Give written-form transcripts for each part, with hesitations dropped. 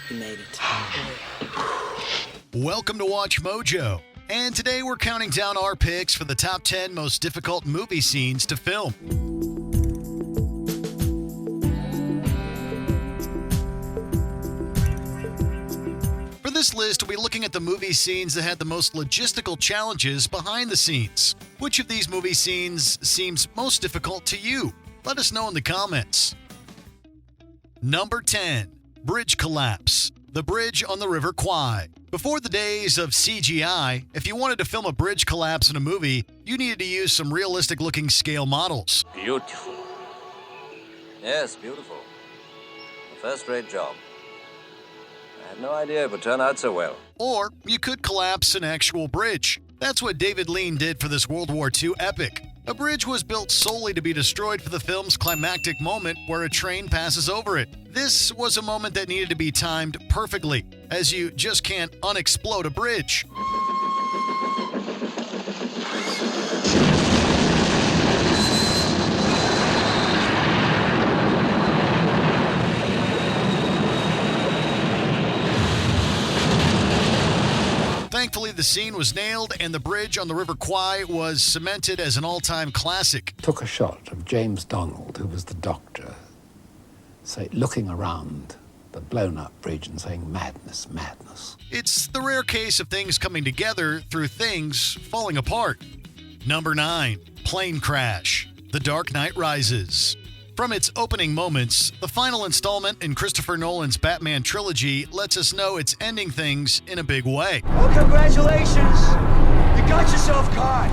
You made it. Welcome to Watch Mojo. And today we're counting down our picks for the top 10 most difficult movie scenes to film. For this list, we'll be looking at the movie scenes that had the most logistical challenges behind the scenes. Which of these movie scenes seems most difficult to you? Let us know in the comments. Number 10. Bridge collapse. The bridge on the River Kwai. Before the days of CGI, if you wanted to film a bridge collapse in a movie, you needed to use some realistic-looking scale models. Beautiful. Yes, beautiful. A first-rate job. I had no idea it would turn out so well. Or you could collapse an actual bridge. That's what David Lean did for this World War II epic. A bridge was built solely to be destroyed for the film's climactic moment where a train passes over it. This was a moment that needed to be timed perfectly, as you just can't unexplode a bridge. Thankfully, the scene was nailed, and the bridge on the River Kwai was cemented as an all-time classic. Took a shot of James Donald, who was the doctor, looking around the blown-up bridge and saying, "Madness, madness." It's the rare case of things coming together through things falling apart. Number 9. Plane crash. The Dark Knight Rises. From its opening moments, the final installment in Christopher Nolan's Batman trilogy lets us know it's ending things in a big way. Well, congratulations! You got yourself caught!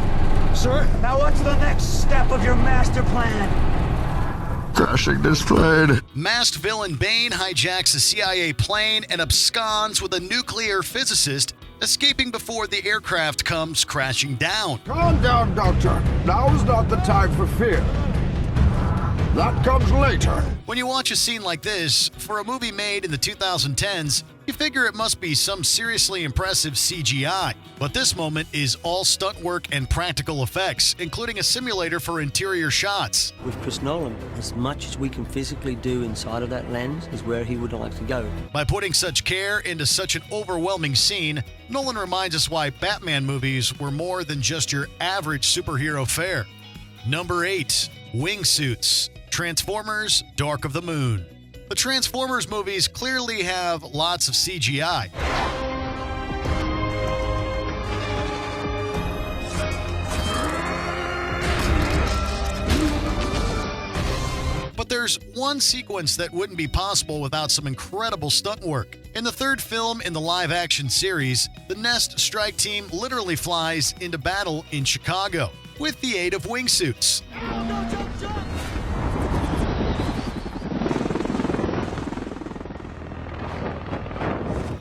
Sir? Now what's the next step of your master plan? Crashing this plane. Masked villain Bane hijacks a CIA plane and absconds with a nuclear physicist, escaping before the aircraft comes crashing down. Calm down, Doctor. Now is not the time for fear. That comes later. When you watch a scene like this, for a movie made in the 2010s, you figure it must be some seriously impressive CGI. But this moment is all stunt work and practical effects, including a simulator for interior shots. With Chris Nolan, as much as we can physically do inside of that lens is where he would like to go. By putting such care into such an overwhelming scene, Nolan reminds us why Batman movies were more than just your average superhero fare. Number 8. Wingsuits. Transformers: Dark of the Moon. The Transformers movies clearly have lots of CGI. But there's one sequence that wouldn't be possible without some incredible stunt work. In the third film in the live-action series, the Nest Strike Team literally flies into battle in Chicago with the aid of wingsuits.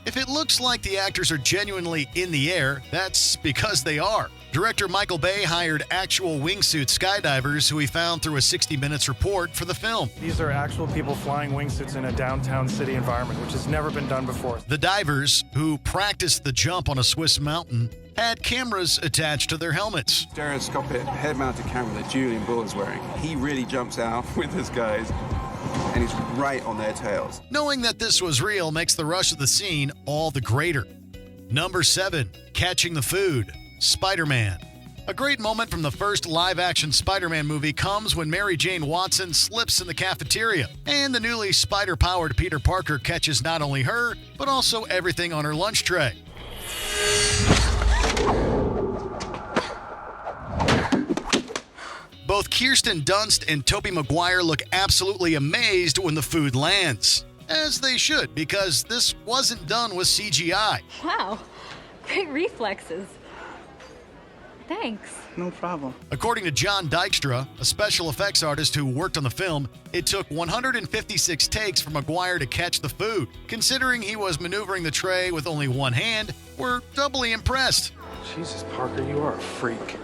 If it looks like the actors are genuinely in the air, that's because they are. Director Michael Bay hired actual wingsuit skydivers who he found through a 60 Minutes report for the film. These are actual people flying wingsuits in a downtown city environment, which has never been done before. The divers, who practiced the jump on a Swiss mountain, had cameras attached to their helmets. Stereoscopic head-mounted camera that Julian Ball is wearing. He really jumps out with his guys, and he's right on their tails. Knowing that this was real makes the rush of the scene all the greater. Number 7. Catching the food. Spider-Man. A great moment from the first live-action Spider-Man movie comes when Mary Jane Watson slips in the cafeteria, and the newly spider-powered Peter Parker catches not only her, but also everything on her lunch tray. Both Kirsten Dunst and Tobey Maguire look absolutely amazed when the food lands. As they should, because this wasn't done with CGI. Wow, great reflexes. Thanks. No problem. According to John Dykstra, a special effects artist who worked on the film, it took 156 takes for Maguire to catch the food. Considering he was maneuvering the tray with only one hand, we're doubly impressed. Jesus, Parker, you are a freak.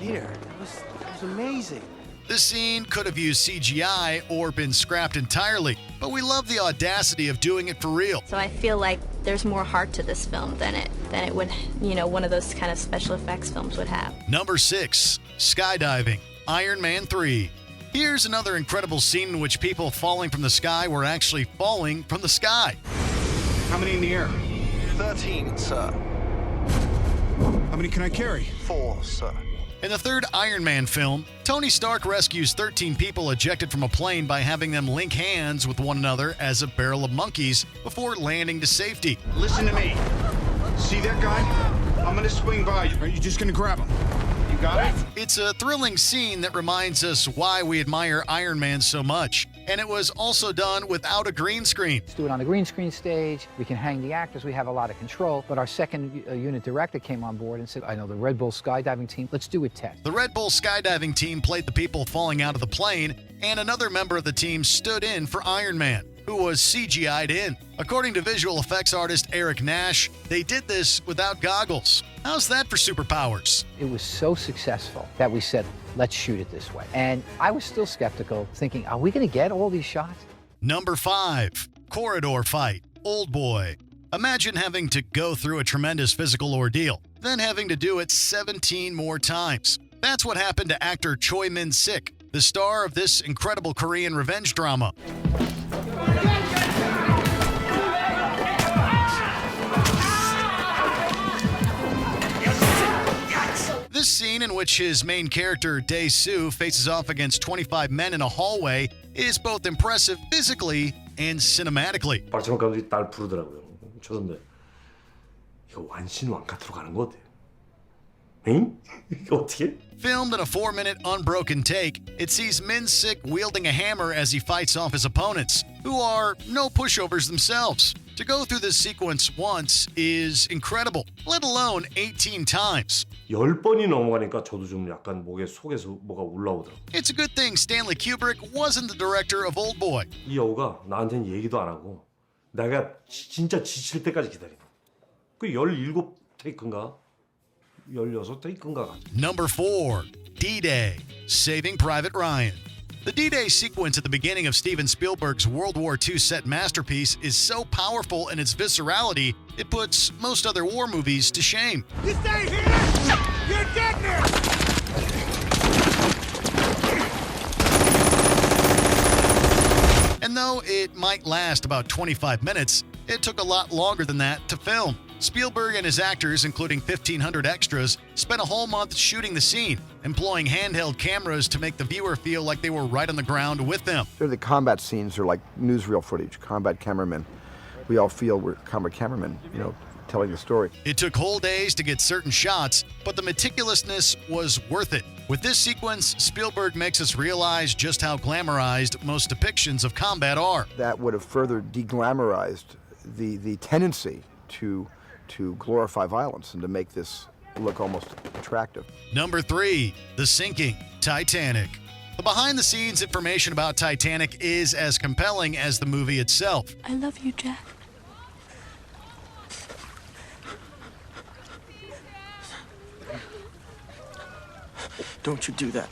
Peter, that was amazing. This scene could have used CGI or been scrapped entirely, but we love the audacity of doing it for real. So I feel like there's more heart to this film than it would, one of those kind of special effects films would have. Number 6. Skydiving. Iron Man 3. Here's another incredible scene in which people falling from the sky were actually falling from the sky. How many in the air? 13, sir. How many can I carry? 4, sir. In the third Iron Man film, Tony Stark rescues 13 people ejected from a plane by having them link hands with one another as a barrel of monkeys before landing to safety. Listen to me. See that guy? I'm gonna swing by. Are you just gonna grab him? You got it? It's a thrilling scene that reminds us why we admire Iron Man so much. And it was also done without a green screen. Let's do it on a green screen stage. We can hang the actors. We have a lot of control. But our second unit director came on board and said, I know the Red Bull skydiving team. Let's do it test. The Red Bull skydiving team played the people falling out of the plane, and another member of the team stood in for Iron Man, who was CGI'd in. According to visual effects artist Eric Nash, they did this without goggles. How's that for superpowers? It was so successful that we said, let's shoot it this way. And I was still skeptical, thinking, are we going to get all these shots? Number 5, corridor fight, Old Boy. Imagine having to go through a tremendous physical ordeal, then having to do it 17 more times. That's what happened to actor Choi Min-sik, the star of this incredible Korean revenge drama. This scene, in which his main character, Dae-soo, faces off against 25 men in a hallway, is both impressive physically and cinematically. 마지막 감독이 날 부르더라고요. 저런데 이거 완신왕카트로 가는 거 어때요? 응? 이거 어떻게? Filmed in a 4-minute unbroken take, it sees Min-sik wielding a hammer as he fights off his opponents, who are no pushovers themselves. To go through this sequence once is incredible, let alone 18 times. 10번이 넘어가니까 저도 좀 약간 목에 속에서 뭐가 올라오더라고요. It's a good thing Stanley Kubrick wasn't the director of Old Boy. 이 여우가 나한테는 얘기도 안 하고 내가 진짜 지칠 때까지 기다리는 그 17테이크인가? 16테이크인가? Number 4, D-Day, Saving Private Ryan. The D-Day sequence at the beginning of Steven Spielberg's World War II set masterpiece is so powerful in its viscerality, it puts most other war movies to shame. You stay here! You're dead now! And though it might last about 25 minutes, it took a lot longer than that to film. Spielberg and his actors, including 1,500 extras, spent a whole month shooting the scene, employing handheld cameras to make the viewer feel like they were right on the ground with them. The combat scenes are like newsreel footage, combat cameramen. We all feel we're combat cameramen, telling the story. It took whole days to get certain shots, but the meticulousness was worth it. With this sequence, Spielberg makes us realize just how glamorized most depictions of combat are. That would have further deglamorized the tendency to glorify violence and to make this look almost attractive. Number 3, The Sinking, Titanic. The behind-the-scenes information about Titanic is as compelling as the movie itself. I love you, Jack. Don't you do that.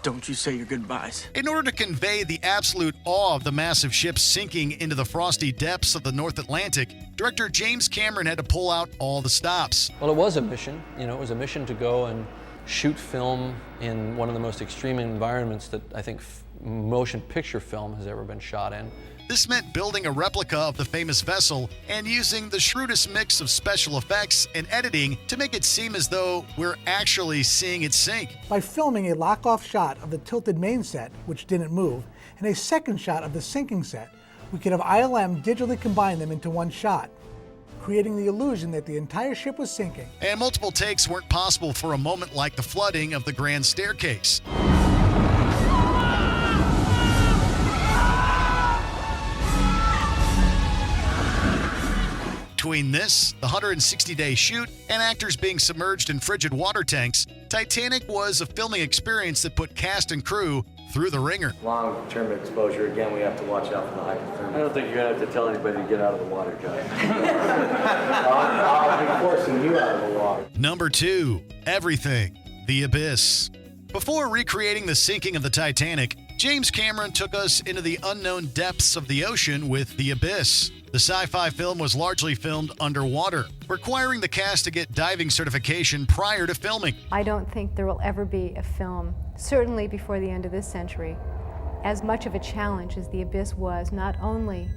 Don't you say your goodbyes. In order to convey the absolute awe of the massive ship sinking into the frosty depths of the North Atlantic, director James Cameron had to pull out all the stops. Well, it was a mission. It was a mission to go and shoot film in one of the most extreme environments that I think motion picture film has ever been shot in. This meant building a replica of the famous vessel and using the shrewdest mix of special effects and editing to make it seem as though we're actually seeing it sink. By filming a lock-off shot of the tilted main set, which didn't move, and a second shot of the sinking set, we could have ILM digitally combine them into one shot, creating the illusion that the entire ship was sinking. And multiple takes weren't possible for a moment like the flooding of the Grand Staircase. Between this, the 160-day shoot, and actors being submerged in frigid water tanks, Titanic was a filming experience that put cast and crew through the ringer. Long-term exposure, again, we have to watch out for the hypothermia. I don't think you're going to have to tell anybody to get out of the water, John. I'll be forcing you out of the water. Number 2, Everything, The Abyss. Before recreating the sinking of the Titanic, James Cameron took us into the unknown depths of the ocean with The Abyss. The sci-fi film was largely filmed underwater, requiring the cast to get diving certification prior to filming. I don't think there will ever be a film, certainly before the end of this century, as much of a challenge as The Abyss was, not only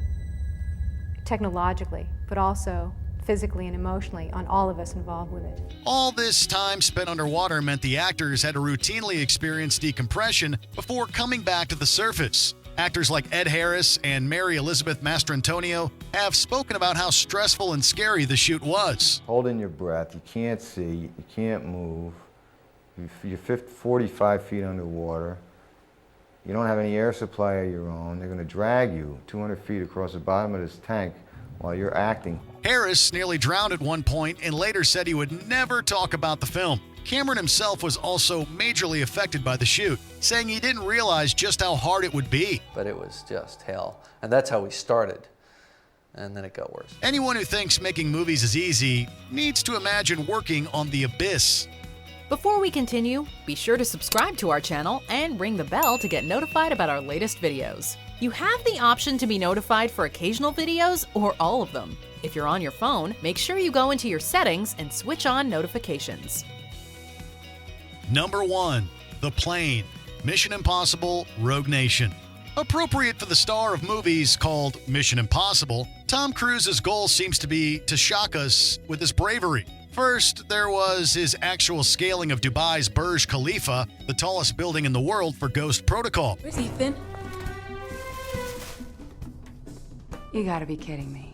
technologically, but also physically and emotionally on all of us involved with it. All this time spent underwater meant the actors had to routinely experience decompression before coming back to the surface. Actors like Ed Harris and Mary Elizabeth Mastrantonio have spoken about how stressful and scary the shoot was. Holding your breath, you can't see, you can't move, you're 45 feet underwater, you don't have any air supply of your own, they're going to drag you 200 feet across the bottom of this tank while you're acting. Harris nearly drowned at one point and later said he would never talk about the film. Cameron himself was also majorly affected by the shoot, saying he didn't realize just how hard it would be. But it was just hell. And that's how we started. And then it got worse. Anyone who thinks making movies is easy needs to imagine working on The Abyss. Before we continue, be sure to subscribe to our channel and ring the bell to get notified about our latest videos. You have the option to be notified for occasional videos or all of them. If you're on your phone, make sure you go into your settings and switch on notifications. Number 1. The Plane. Mission Impossible: Rogue Nation. Appropriate for the star of movies called Mission Impossible, Tom Cruise's goal seems to be to shock us with his bravery. First, there was his actual scaling of Dubai's Burj Khalifa, the tallest building in the world for Ghost Protocol. Where's Ethan? You gotta be kidding me.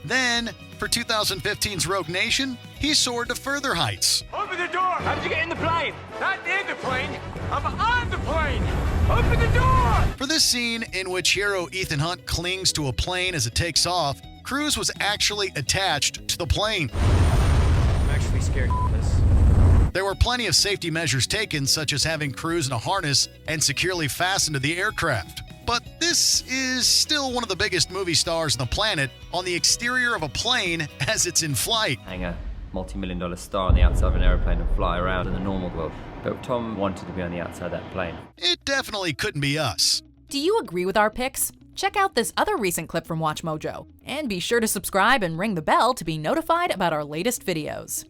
Then, for 2015's Rogue Nation, he soared to further heights. Open the door! How did you get in the plane? Not in the plane. I'm on the plane. Open the door! For this scene, in which hero Ethan Hunt clings to a plane as it takes off, Cruise was actually attached to the plane. I'm actually scared of this. There were plenty of safety measures taken, such as having Cruise in a harness and securely fastened to the aircraft. But this is still one of the biggest movie stars on the planet on the exterior of a plane as it's in flight. Hang a multi-million-dollar star on the outside of an airplane and fly around in the normal world. But Tom wanted to be on the outside of that plane. It definitely couldn't be us. Do you agree with our picks? Check out this other recent clip from WatchMojo. And be sure to subscribe and ring the bell to be notified about our latest videos.